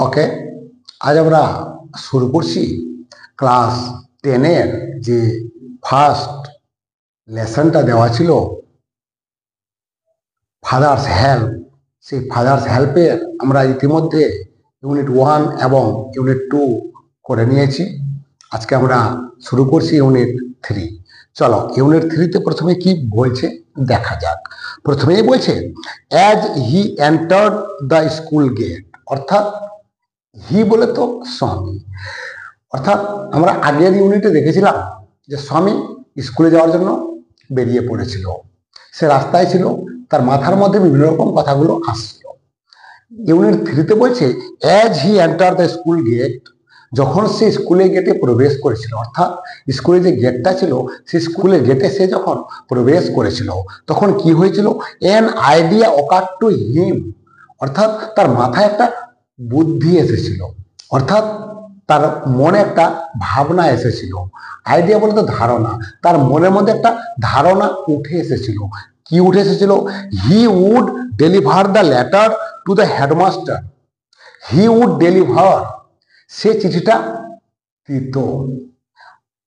ওকে, আজ আমরা শুরু করছি ক্লাস 10-এর যে ফার্স্ট লেসনটা দেওয়া ছিল ফাদার্স হেল্প। সেই ফাদার্স হেল্পের আমরা ইতিমধ্যে ইউনিট 1 এবং ইউনিট 2 করে নিয়েছি। আজকে আমরা শুরু করছি ইউনিট 3। চলো ইউনিট 3-তে প্রথমে কি বলছে দেখা যাক। প্রথমেই বলছে as he entered the school gate, অর্থাৎ হি বলে তো স্বামী, অর্থাৎ আমরা আগের ইউনিটে দেখেছিলাম যে স্বামী স্কুলে যাওয়ার জন্য বেরিয়ে পড়েছিল। সে রাস্তায় ছিল, তার মাথার মধ্যে বিভিন্ন রকম কথাগুলো আসছিল। ইউনিট 3-তে বলছে as he enter the school gate, যখন সে স্কুলের গেটে প্রবেশ করেছিল, অর্থাৎ স্কুলে যে গেটটা ছিল সেই স্কুলের গেটে সে যখন প্রবেশ করেছিল তখন কি হয়েছিল, an idea ochre to him, অর্থাৎ তার মাথায় একটা বুদ্ধি এসেছিল, অর্থাৎ তার মনে একটা ভাবনা এসেছিল। আইডিয়া বলতে ধারণা, তার মনের মধ্যে একটা ধারণা উঠে এসেছিল। কি উঠে এসেছিল, he would deliver the letter to the headmaster. He would deliver, সে চিঠিটা দিত।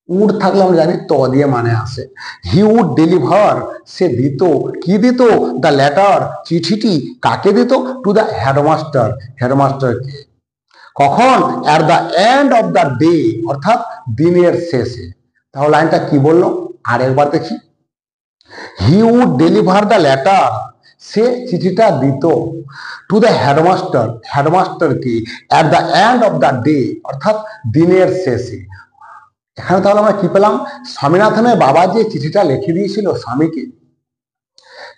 উড থাকলে আমরা জানি ত দিয়ে মানে আসে। হি উড ডেলিভার, সে দিত। কি দিত, দ্য লেটার, চিঠিটি কাকে দিত, টু দ্য হেডমাস্টার, হেডমাস্টারকে। কখন, at the end of the day, অর্থাৎ দিনের শেষে। তাহলে লাইনটা কি বললো আর একবার দেখি। He would deliver the letter, সে চিঠিটা দিত, টু দ্য হেডমাস্টার, হেডমাস্টারকে, at the end of the day, অর্থাৎ দিনের শেষে। এখানে তাহলে আমরা কি পেলাম, স্বামীনাথনের বাবা যে চিঠিটা লিখে দিয়েছিল স্বামীকে,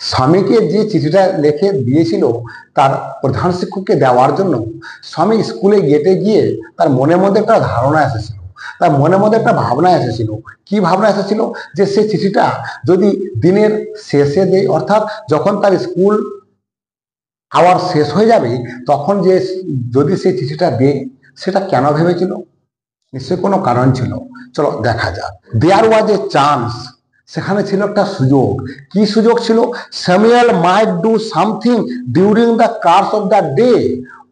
স্বামীকে যে চিঠিটা লিখে দিয়েছিল তার প্রধান শিক্ষককে দেওয়ার জন্য, স্বামী স্কুলে গেটে গিয়ে তার মনের মধ্যে একটা ধারণা এসেছিল, তার মনের মধ্যে একটা ভাবনা এসেছিল। কি ভাবনা এসেছিল, যে সে চিঠিটা যদি দিনের শেষে দেয়, অর্থাৎ যখন তার স্কুল আওয়ার শেষ হয়ে যাবে তখন যে যদি সে চিঠিটা দেয়, সেটা কেন ভেবেছিল, নিশ্চয়ই কোনো কারণ ছিল। চলো দেখা যাক। দেয়ার ওয়াজ এ চান্স, সেখানে ছিল একটা সুযোগ। কি সুযোগ ছিল, Samuel might do something during the course of the day,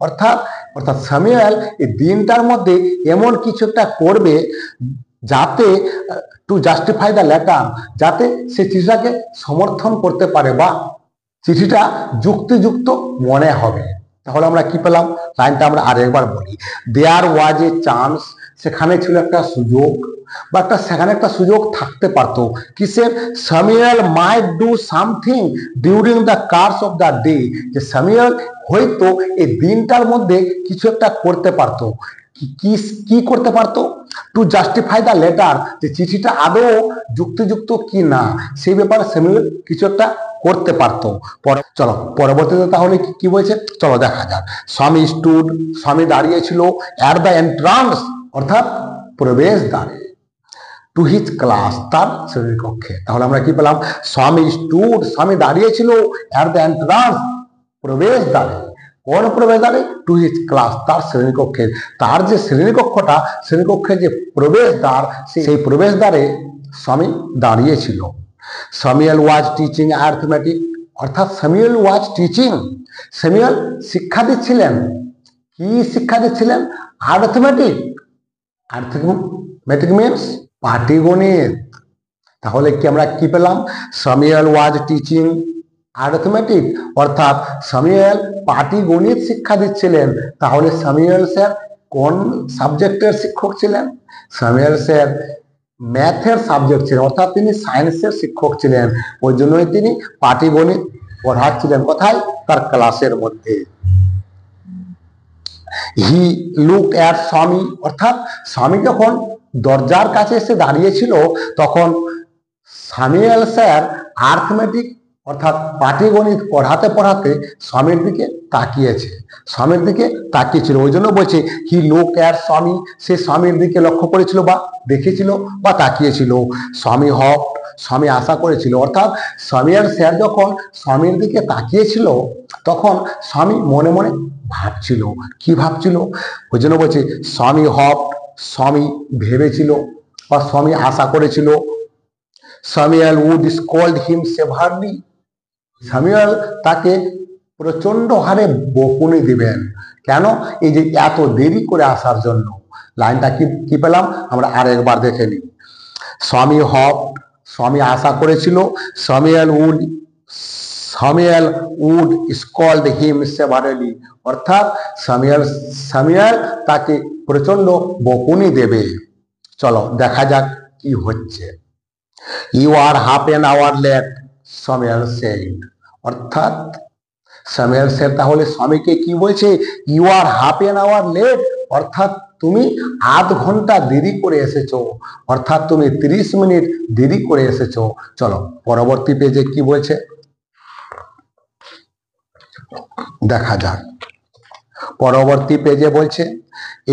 অর্থাৎ অর্থাৎ স্যামুয়েল এই দিনটার মধ্যে এমন কিছু একটা করবে যাতে টু জাস্টিফাই দ্য লেটার, যাতে সে চিঠিটাকে সমর্থন করতে পারে বা চিঠিটা যুক্তিযুক্ত মনে হবে। তাহলে আমরা কি পেলাম, লাইনটা আমরা আরেকবার বলি। দেয়ার ওয়াজ এ চান্স, সেখানে ছিল একটা সুযোগ বা একটা সেখানে একটা সুযোগ থাকতে পারতো। কিসের, Samuel might do something during the course of the day, যে স্যামুয়েল হয়তো এই দিনটার মধ্যে কিছু একটা করতে পারতো। কি কি করতে পারতো, টু জাস্টিফাই দ্য লেটার, যে চিঠিটা আদৌ যুক্তিযুক্ত কি না সেই ব্যাপারে স্যামুয়েল কিছু একটা করতে পারতো। চলো পরবর্তীতে তাহলে কি বলছে, চলো দেখা যাক। স্বামী স্টুড, স্বামী দাঁড়িয়েছিল, অ্যাট দ্য এন্ট্রান্স, অর্থাৎ প্রবেশ দ্বারে, টু হিজ ক্লাস, তার শ্রেণীকক্ষে। তাহলে আমরা কি পেলাম, স্বামী স্টুড, স্বামী দাঁড়িয়েছিল, অ্যাট দ্য এন্ট্রান্স, প্রবেশ দ্বারে। কোন প্রবেশ দ্বারে, টু হিজ ক্লাস, তার শ্রেণীকক্ষে। তার যে শ্রেণীকক্ষটা, শ্রেণীকক্ষের যে প্রবেশ দ্বার, সেই প্রবেশ দ্বারে স্বামী দাঁড়িয়েছিল। স্যামুয়েল ওয়াজ টিচিং অ্যারিথমেটিক, অর্থাৎ স্যামুয়েল ওয়াজ টিচিং, স্যামুয়েল শিক্ষা দিচ্ছিলেন। কি শিক্ষা দিচ্ছিলেন, অ্যারিথমেটিক। Arithmetic means পাটিগণিত। তাহলে কি আমরা কি পেলাম, স্যামুয়েল ওয়াজ টিচিং অ্যারিথমেটিক, অর্থাৎ স্যামুয়েল পাটিগণিত শিক্ষা দিচ্ছিলেন। তাহলে স্যামুয়েল স্যার কোন সাবজেক্টের শিক্ষক ছিলেন, স্যামুয়েল স্যার ম্যাথের সাবজেক্ট ছিলেন, অর্থাৎ তিনি সায়েন্সের শিক্ষক ছিলেন। ওই জন্যই তিনি পাটিগণিত পড়াচ্ছিলেন। কোথায়, তার ক্লাসের মধ্যে। হি লুক অ্যাট স্বামী, অর্থাৎ স্বামী যখন দরজার কাছে এসে দাঁড়িয়েছিল তখন স্যামুয়েল স্যার অ্যারিথমেটিক অর্থাৎ পাটিগণিত পড়াতে পড়াতে স্বামীর দিকে তাকিয়েছে, স্বামীর দিকে তাকিয়েছিল। ওই জন্য বলছে হি লুক অ্যাট স্বামী, সে স্বামীর দিকে লক্ষ্য করেছিল বা দেখেছিল বা তাকিয়েছিল। স্বামী হপ, স্বামী আশা করেছিল, অর্থাৎ স্যামুয়েল স্যার যখন স্বামীর দিকে তাকিয়েছিল তখন স্বামী মনে মনে ভাবছিল। কি ভাবছিল, ওই জন্য বলছে স্বামী হপ, স্বামী ভেবেছিল বা স্বামী আশা করেছিল। Samuel would scold him severely, Samuel তাকে প্রচন্ড হারে বকুনি দিবেন। কেন? এই যে এত দেরি করে আসার জন্য। লাইনটা কি কি পেলাম আমরা আরেকবার দেখে নিই। স্বামী হপ, স্বামী আশা করেছিল, সামিয়েল উড স্কল্ড হিম সেভারেলি, অর্থাৎ সামিয়েল তাকে প্রচন্ড বকুনি দেবে। চলো দেখা যাক কি হচ্ছে। You are half an hour late, Samuel said, অর্থাৎ সামিয়েল সেড তাহলে স্বামীকে কি বলছে? You are half an hour late, অর্থাৎ তুমি আধ ঘন্টা দেরি করে এসেছো, অর্থাৎ তুমি 30 মিনিট দেরি করে এসেছো। চলো পরবর্তী পেজে কি বলছে দেখা যাক। পরবর্তী পেজে বলছে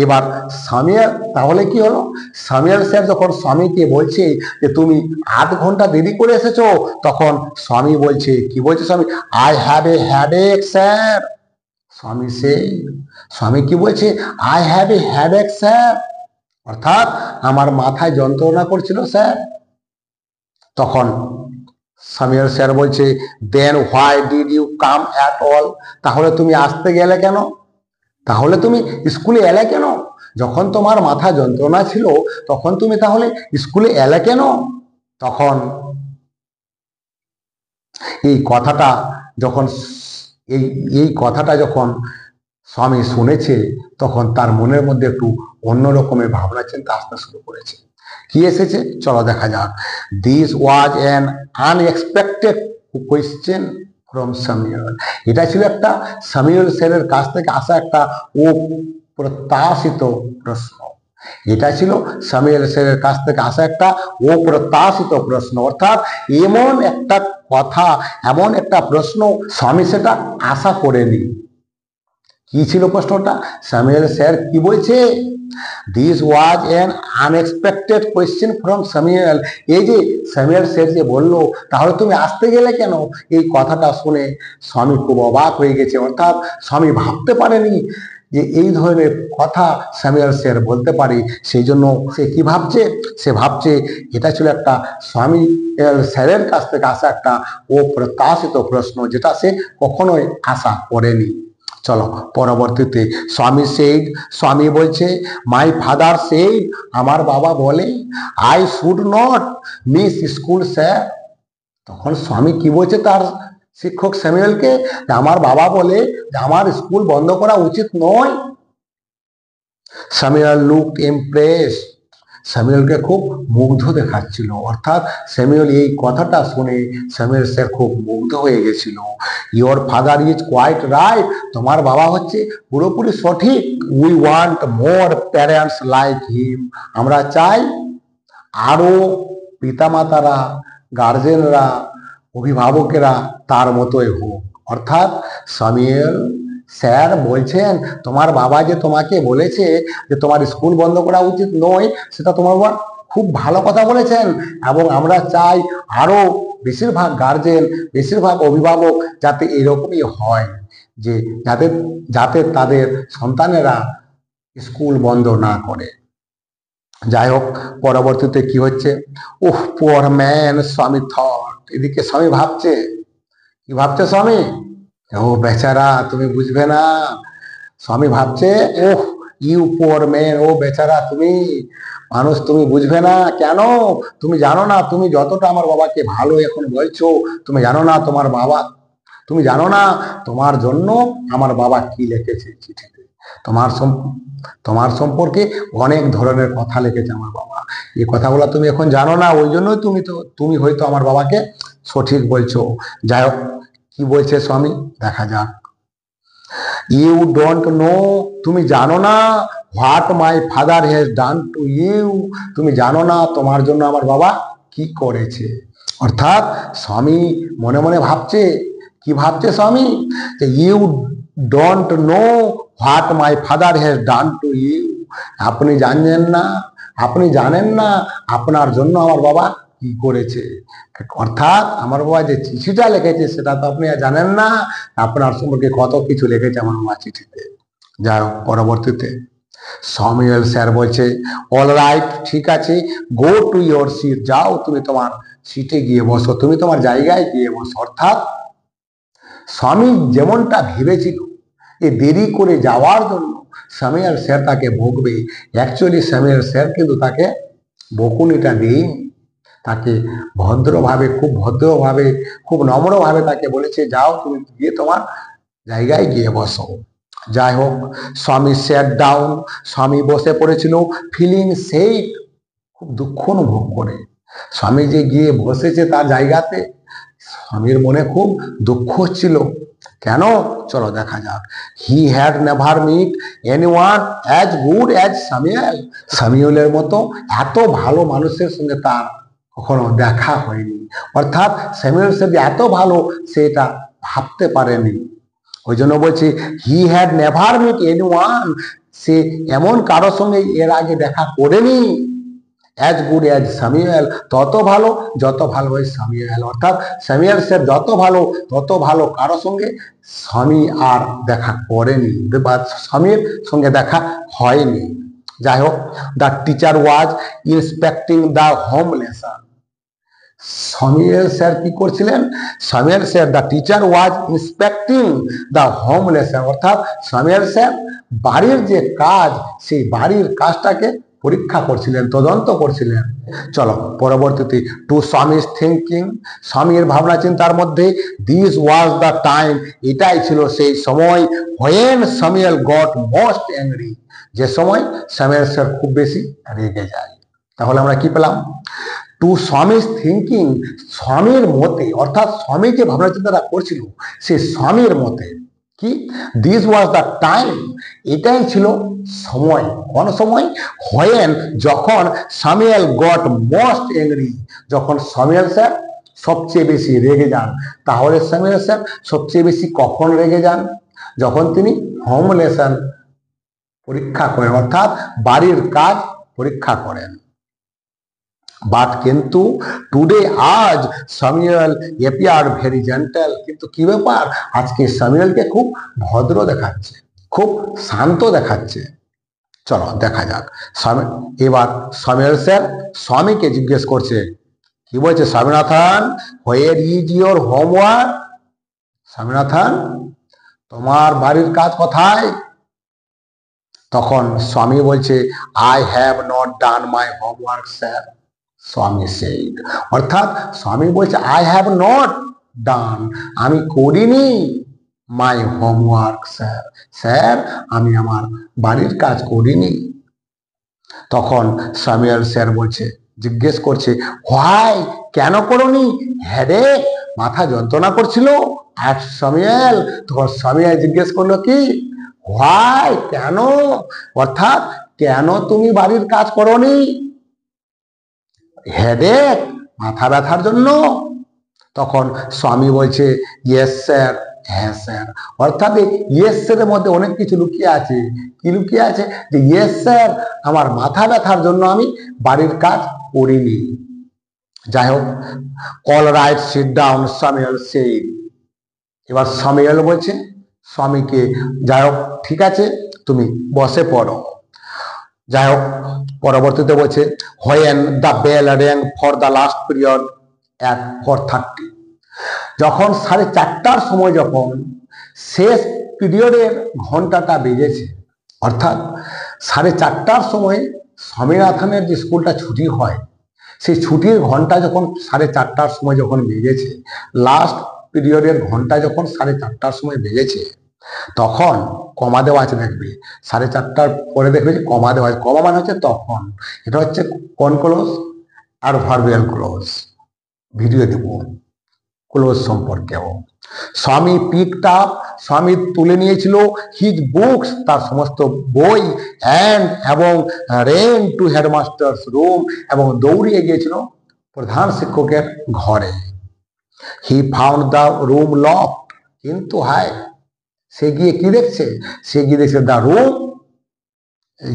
এবার সামিয়েল, তাহলে কি হলো? সামিয়েল স্যার যখন স্বামীকে বলছে যে তুমি আধ ঘন্টা দেরি করে এসেছো, তখন স্বামী বলছে, কি বলছে স্বামী? I have a headache sir. স্বামী কি বলছে? I have a headache sir, অর্থাৎ আমার মাথায় যন্ত্রণা করছিল স্যার। তখন সামিয়েল স্যার বলছে, then why did you come at all, তাহলে তুমি আসতে গেলে কেন? তাহলে তুমি স্কুলে এলে কেন? যখন তোমার মাথা যন্ত্রণা ছিল তখন তুমি তাহলে স্কুলে এলে কেন? তখন এই কথাটা যখন এই কথাটা যখন স্বামী শুনেছে, তখন তার মনের মধ্যে একটু অন্য রকমের ভাবনা চিন্তা আসতে শুরু করেছে। কি এসেছে চলো দেখা যাক। This was an unexpected question from Samuel, এটা ছিল একটা সামিউয়েল স্যারের কাছ থেকে আসা একটা অপ্রত্যাশিত প্রশ্ন। এটা ছিল সামিউয়েল স্যারের কাছ থেকে আসা একটা অপ্রত্যাশিত প্রশ্ন, অর্থাৎ এমন একটা কথা, এমন একটা প্রশ্ন স্বামী সেটা আশা করেনি। কি ছিল প্রশ্নটা? সামিউয়েল স্যার কি বলছে? This was an unexpected question from Samuel, এই যে সামিউয়েল স্যার যে বললো তাহলে তুমি আসতে গেলে কেন, এই কথাটা শুনে স্বামী খুব অবাক হয়ে গেছে, অর্থাৎ স্বামী ভাবতে পারেনি যে এই ধরনের কথা সামিউয়েল স্যার বলতে পারে। সেই জন্য সে কি ভাবছে? সে ভাবছে এটা ছিল একটা সামিউয়েল স্যারের কাছ থেকে আসা একটা অপ্রত্যাশিত প্রশ্ন, যেটা সে কখনোই আশা করেনি। চলো পরবর্তীতে স্বামী বলছে, মাই ফাদার সেড, আমার বাবা বলে, I should not miss school sir. তখন স্বামী কি বলছে তার শিক্ষক স্যামুয়েলকে? আমার বাবা বলে যে আমার স্কুল বন্ধ করা উচিত নয়। স্যামুয়েল লুকড ইমপ্রেসড, স্যামুয়েলকে খুব মুগ্ধ দেখাচ্ছিল, অর্থাৎ স্যামুয়েল এই কথাটা শুনে স্যামুয়েল স্যার খুব মুগ্ধ হয়ে গেছিল। Your father is quite right, তোমার বাবা হচ্ছে পুরোপুরি সঠিক। We want more parents like him, আমরা চাই আরো পিতামাতারা, গার্জেনরা, অভিভাবকেরা তার মতোই হোক। অর্থাৎ স্যামুয়েল স্যার বলছেন তোমার বাবা যে তোমাকে বলেছে যে তোমার স্কুল বন্ধ করা উচিত নয়, সেটা তোমার বাবা খুব ভালো কথা বলেছেন, এবং আমরা চাই আরো বেশিরভাগ গার্জেন, বেশিরভাগ অভিভাবক যাতে এরকমই হয়, যে যাতে তাদের সন্তানেরা স্কুল বন্ধ না করে। যাই হোক পরবর্তীতে কি হচ্ছে, উফ পুয়ার ম্যান, স্বামী থট, এদিকে স্বামী ভাবছে, কি ভাবছে স্বামী? ও বেচারা, তুমি বুঝবে না। স্বামী ভাবছে, ওহ ইউ পুয়ার ম্যান, ও বেচারা তুমি মানুষ, তুমি বুঝবে না। কেন? তুমি জানো না, তুমি যতটা আমার বাবাকে ভালো এখন বলছো, তুমি জানো না তোমার বাবা, তুমি জানো না তোমার জন্য আমার বাবা কি লিখেছে চিঠিতে। তোমার সম্পর্কে অনেক ধরনের কথা লিখেছে আমার বাবা, এই কথাগুলো তুমি এখন জানো না, ওই জন্যই তুমি হয়তো আমার বাবাকে সঠিক বলছো। যাই হোক কি বলছে স্বামী দেখা যাক। ইউ ডোন্ট নো, তুমি জানো না, what my father has done to you, তুমি জানো না তোমার জন্য আমার বাবা কি করেছে। অর্থাৎ স্বামী মনে মনে ভাবছে, কি ভাবছে স্বামী? যে you don't know what my father has done to you, আপনি জানেন না আপনার জন্য আমার বাবা কি করেছে। অর্থাৎ আমার বাবা যে চিঠিটা লিখেছে সেটা তো আপনি জানেন না, আপনার সম্পর্কে কত কিছু লিখেছে আমার বাবা চিঠিতে। যাই হোক পরবর্তীতে স্যামুয়েল স্যার বলছে, অল রাইট, ঠিক আছে, গো টু ইয়োর সিট, যাও তুমি তোমার সিটে গিয়ে বসো, তুমি তোমার জায়গায় গিয়ে বসো। অর্থাৎ স্বামী যেমনটা ভেবেছিল এ দেরি করে যাওয়ার জন্য স্যামুয়েল স্যার তাকে বকবে, অ্যাকচুয়ালি স্যামুয়েল স্যার কিন্তু তাকে বকুনিটা দেয়নি, তাকে ভদ্রভাবে খুব নম্রভাবে তাকে বলেছে, যাও তুমি গিয়ে তোমার জায়গায় গিয়ে বসো। যাই হোক, স্বামী স্যাট ডাউন, স্বামী বসে পড়েছিল, ফিলিং সেইড, খুব দুঃখ অনুভব করে। স্বামী যে গিয়ে বসেছে তার জায়গাতে, স্বামীর মনে খুব দুঃখ হচ্ছিল। কেন? চলো দেখা যাক। He had never met anyone as good as Samuel. স্যামুয়েলের মতো এত ভালো মানুষের সঙ্গে তার কখনো দেখা হয়নি, অর্থাৎ স্যামুয়েল স্যার যে এত ভালো সেটা ভাবতে পারেনি। ওই জন্য বলছি he had never met anyone, সে এমন কারোর সঙ্গে এর আগে দেখা করেনি, অ্যাজ গুড অ্যাজ স্যামুয়েল, তত ভালো যত ভালো হয় স্যামুয়েল, অর্থাৎ স্যামুয়েল স্যার যত ভালো তত ভালো কারোর সঙ্গে স্বামী আর দেখা করেনি বা স্বামীর সঙ্গে দেখা হয়নি। যাই হোক, the teacher was inspecting the home lesson. Samuel sir কি করছিলেন? Samuel sir, the teacher was inspecting the home lesson, অর্থাৎ স্যামুয়েল স্যার বাড়ির যে কাজ সেই বাড়ির কাজটাকে পরীক্ষা করছিলেন, তদন্ত করছিলেন। চলো পরবর্তীতে, টু স্বামীর থিঙ্কিং, স্বামীর ভাবনা চিন্তার মধ্যে, দিস ওয়াজ দ্য টাইম, এটাই ছিল সেই সময়, when Samuel goat most angry, যে সময় স্যামুয়েল স্যার খুব বেশি রেগে যায়। তাহলে আমরা কি পেলাম? টু স্বামীর থিঙ্কিং, স্বামীর মতে, অর্থাৎ স্বামী যে ভাবনা চিন্তাটা করছিল সে স্বামীর মতে কি, দিস ওয়াজ দ্য টাইম, এটাই ছিল সময়। কোন সময়? হোয়েন, যখন স্যামুয়েল গট মোস্ট অ্যাংরি, যখন স্যামুয়েল স্যার সবচেয়ে বেশি রেগে যান। তাহলে স্যামুয়েল স্যার সবচেয়ে বেশি কখন রেগে যান? যখন তিনি হোম লেসন পরীক্ষা করেন, অর্থাৎ বাড়ির কাজ পরীক্ষা করেন। বাট কিন্তু টুডে, আজ স্যামুয়েল অ্যাপিয়ার্ড ভেরি জেন্টল, কিন্তু কি ব্যাপার, আজকে স্যামুয়েলকে খুব ভদ্র দেখাচ্ছে, খুব শান্ত দেখাচ্ছে। চলো দেখা যাক। এবার স্যামুয়েল স্যার স্বামীকে জিজ্ঞেস করছে, কি বলছে? Swaminathan, where is your homework? Swaminathan, তোমার বাড়ির কাজ কোথায়? তখন স্বামী বলছে, I have not done my homework sir, স্বামী সেইড, অর্থাৎ স্বামী বলছে আই হ্যাভ নট ডান, আমি করিনি, মাই হোমওয়ার্ক স্যার, স্যার আমি আমার বাড়ির কাজ করিনি। তখন স্যামুয়েল স্যার বলছে, জিজ্ঞেস করছে, হোয়াই, কেন করনি? হেডেক, মাথা যন্ত্রণা করছিল। আর স্যামুয়েল, তখন স্যামুয়েল জিজ্ঞেস করলো কি, হোয়াই, কেন, অর্থাৎ কেন তুমি বাড়ির কাজ করনি? হেডেক, মাথা ব্যথার জন্য। তখন স্বামী বলছে, ইয়েস স্যার, হ্যাঁ স্যার, অর্থাৎ ইয়েস স্যারের মধ্যে অনেক কিছু লুকিয়ে আছে। কি লুকিয়ে আছে? যে ইয়েস স্যার, আমার মাথা ব্যথার জন্য আমি বাড়ির কাজ করিনি। যাই হোক, all right, sit down, Samuel said. এবার স্যামুয়েল বলছে স্বামীকে, যাই হোক ঠিক আছে, তুমি বসে পড়ো। যাই হোক, পরবর্তীতে বলছে, when the bell rang for the last period at 4:30, যখন 4:30টার সময় যখন শেষ পিরিয়ডের ঘন্টাটা বেজেছে, অর্থাৎ 4:30টার সময় স্বামীনাথনের যে স্কুলটা ছুটি হয়, সেই ছুটির ঘন্টা যখন 4:30টার সময় যখন বেজেছে, লাস্ট পিরিয়ডের ঘন্টা যখন 4:30টার সময় বেজেছে, তখন কমা দেওয়া আছে, দেখবে 4:30টার পরে দেখবে যে কমা দেওয়া আছে। কমা মানে হচ্ছে তখন, এটা হচ্ছে কোন ক্লোজ? অ্যাডভার্বিয়াল ক্লোজ, ভিডিও দেব ক্লোজ সম্পর্কেও। স্বামী পিকড আপ, স্বামী তুলে নিয়েছিল হিজ বুকস, তার সমস্ত বই, এবং রেন টু হেডমাস্টার্স রুম, এবং দৌড়িয়ে গিয়েছিল প্রধান শিক্ষকের ঘরে। He found the room locked, কিন্তু হায়, সে গিয়ে কি দেখছে? সে গিয়ে দেখছে দ্য রুম,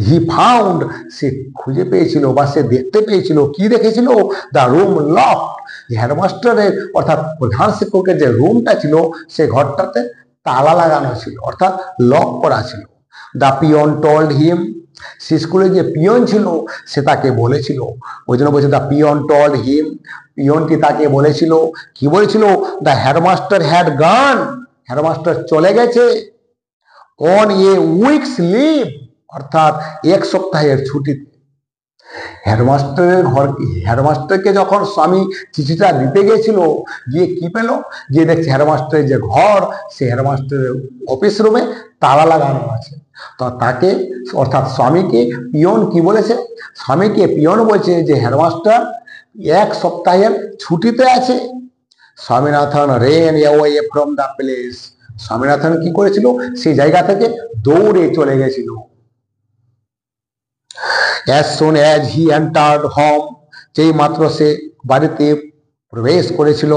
হি ফাউন্ড, সে খুঁজে পেয়েছিল বা সে দেখতে পেয়েছিল, কি দেখেছিল? দ্য রুম লকড, হেডমাস্টারের অর্থাৎ প্রধান শিক্ষকের যে রুমটা ছিল সে ঘরটাতে তালা লাগানো ছিল, অর্থাৎ লক করা ছিল। দ্য পিয়ন টোল্ড হিম, সে স্কুলে যে পিয়ন ছিল সে তাকে বলেছিল, ওই জন্য বলছে দ্য পিয়ন টোল্ড হিম, পিয়নটি তাকে বলেছিল, কি বলেছিল? দ্য হেডমাস্টার হ্যাড গান, হেডমাস্টার চলে গেছে অন এ উইকস লিভ, অর্থাৎ এক সপ্তাহের ছুটিতে। হেডমাস্টারকে যখন স্বামী চিঠিটা দিতে গেছিল, গিয়ে কি পেল, গিয়ে দেখছে হেডমাস্টারের যে ঘর, সে হেডমাস্টারের অফিস রুমে তালা লাগানো আছে। তো তাকে অর্থাৎ স্বামীকে পিয়ন কি বলেছে, স্বামীকে পিয়ন বলছে যে হেডমাস্টার এক সপ্তাহের ছুটিতে আছে। Swaminathan ran away from the place. Swaminathan কি করেছিল, সেই জায়গা থেকে দৌড়ে চলে গেছিল। As soon as he entered home, যেই মাত্র সে বাড়িতে প্রবেশ করেছিল,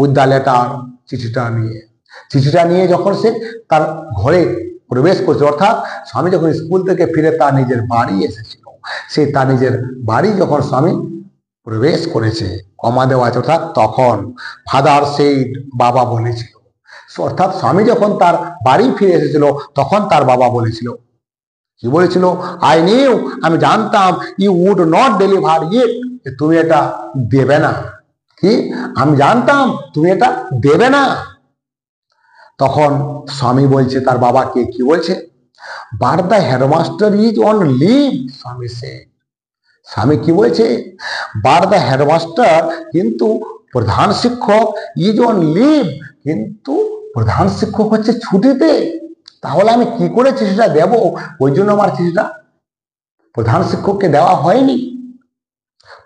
উইথ দ্য লেটার, চিঠিটা নিয়ে যখন সে তার ঘরে প্রবেশ করেছিল, অর্থাৎ স্বামী যখন স্কুল থেকে ফিরে তার নিজের বাড়ি এসেছিল, সে তার নিজের বাড়ি যখন স্বামী প্রবেশ করেছে, কমা দেওয়া আছে, অর্থাৎ তখন ফাদার সেইড, বাবা বলেছিল। অর্থাৎ স্বামী যখন তার বাড়ি ফিরে এসেছিল, তখন তার বাবা বলেছিল, কি বলেছিল, আই নিউ, আমি জানতাম, you would not deliver it, তুমি এটা দেবে না। কি, আমি জানতাম তুমি এটা দেবে না। তখন স্বামী বলছে তার বাবাকে, কি বলছে, but the headmaster is on leave, Swami কি বলছে, বাট দ্য হেডমাস্টার, কিন্তু প্রধান শিক্ষক, ইজ অন লিভ, কিন্তু প্রধান শিক্ষক হচ্ছে ছুটিতে। তাহলে আমি কি করে চিঠিটা দেব, ওই জন্য আমার চিঠিটা প্রধান শিক্ষককে দেওয়া হয়নি।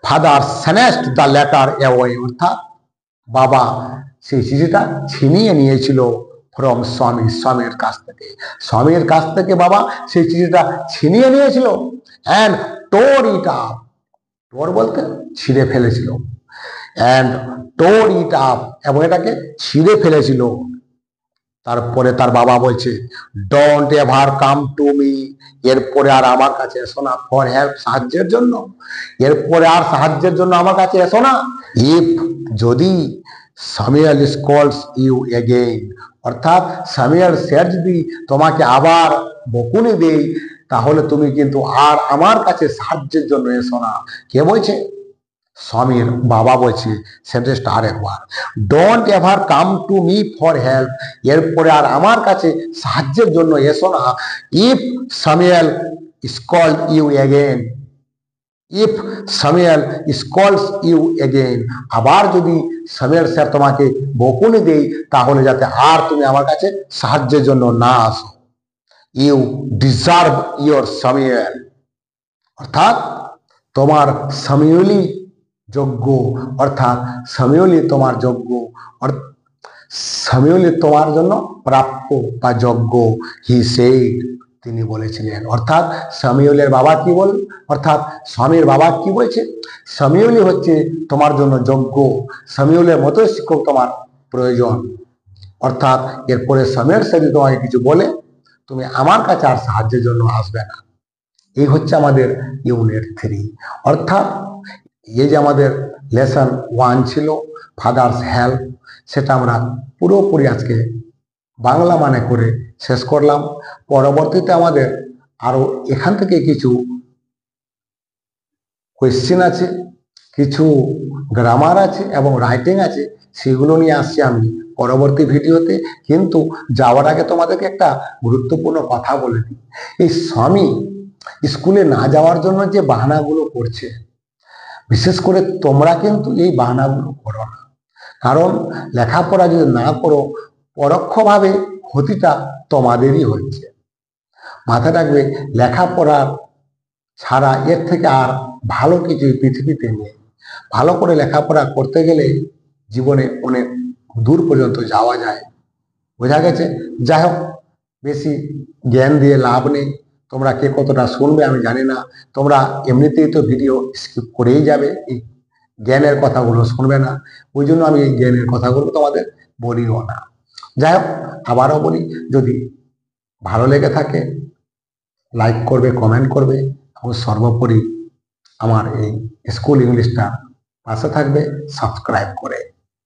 Father snatched the letter away, অর্থাৎ বাবা সেই চিঠিটা ছিনিয়ে নিয়েছিল ফ্রম স্বামী, স্বামীর কাছ থেকে বাবা সেই চিঠিটা ছিনিয়ে নিয়েছিল। অ্যান্ড টোর ইট আপ, টোর বলতে ছিঁড়ে ফেলেছিল, অ্যান্ড টোর ইট আপ, এবং এটাকে ছিঁড়ে ফেলেছিল। তারপরে তার বাবা বলছে, don't ever come to me, এরপরে আর আমার কাছে এসো না, ফর হেল্প, সাহায্যের জন্য, এরপরে আর সাহায্যের জন্য আমার কাছে এসো না। ইফ, যদি, স্যামুয়েল কলস ইউ এগেইন, অর্থাৎ স্যামুয়েল স্যার যদি তোমাকে আবার বকুনি দেই, তাহলে তুমি কিন্তু আর আমার কাছে সাহায্যের জন্য এসো না। কে বলছে, স্বামীর বাবা বলছে সেন্টেন্সটা আর একবার, don't ever come to me for help, এরপরে আর আমার কাছে সাহায্যের জন্য এসো না। If Samuel scold you again, if Samuel scolds you again, আবার যদি স্যামুয়েল স্যার তোমাকে বকুনি দেই, তাহলে যাতে আর তুমি আমার কাছে সাহায্যের জন্য না আসো। ইউ ডিজার্ভ ইয়োর স্যামুয়েল, অর্থাৎ তোমার স্যামুয়েলই যোগ্য, অর্থাৎ স্যামুয়েলই তোমার যোগ্য, স্যামুয়েলই তোমার জন্য প্রাপ্য বা যোগ্য। হি সেইড, তিনি বলেছিলেন, অর্থাৎ স্যামুয়েলের বাবা কি বল, অর্থাৎ স্বামীর বাবা কি বলছে, স্যামুয়েলই হচ্ছে তোমার জন্য যোগ্য, স্যামুয়েলের মতো শিক্ষক তোমার প্রয়োজন। অর্থাৎ এরপরে স্যামুয়েল যদি তোমাকে কিছু বলে, তুমি আমার কাছে আর সাহায্যের জন্য আসবে না। এই হচ্ছে আমাদের ইউনিট 3, অর্থাৎ এই যে আমাদের লেসন 1 ছিল ফাদার্স হেল্প, সেটা আমরা পুরোপুরি আজকে বাংলা মানে করে শেষ করলাম। পরবর্তীতে আমাদের আরো এখান থেকে কিছু কোয়েশ্চেন আছে, কিছু গ্রামার আছে এবং রাইটিং আছে, সেগুলো নিয়ে আসছি আমি পরবর্তী ভিডিওতে। কিন্তু যাওয়ার আগে তোমাদেরকে একটা গুরুত্বপূর্ণ কথা বলে দিই, এই স্বামী স্কুলে না যাওয়ার জন্য যে বাহানাগুলো করছে, বিশেষ করে তোমরা কিন্তু এই বাহানাগুলো করো না, কারণ লেখাপড়া যদি না করো, পরোক্ষভাবে ক্ষতিটা তোমাদেরই হচ্ছে। মাথায় রাখবে, লেখাপড়া ছাড়া এর থেকে আর ভালো কিছু পৃথিবীতে নেই। ভালো করে লেখাপড়া করতে গেলে জীবনে অনেক দূর পর্যন্ত যাওয়া যায়, বোঝা গেছে। যাই হোক, বেশি জ্ঞান দিয়ে লাভ নেই, তোমরা কে কতটা শুনবে আমি জানি না, তোমরা এমনিতেই তো ভিডিও স্কিপ করেই যাবে, এই জ্ঞানের কথাগুলো শুনবে না, ওই জন্য আমি এই জ্ঞানের কথাগুলো তোমাদের বলিও না। যাই হোক, আবারও বলি, যদি ভালো লেগে থাকে লাইক করবে, কমেন্ট করবে, এবং সর্বোপরি আমার এই স্কুল ইংলিশটা পাশে থাকবে সাবস্ক্রাইব করে।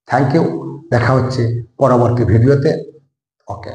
থ্যাংক ইউ, দেখা হচ্ছে পরবর্তী ভিডিওতে। ওকে।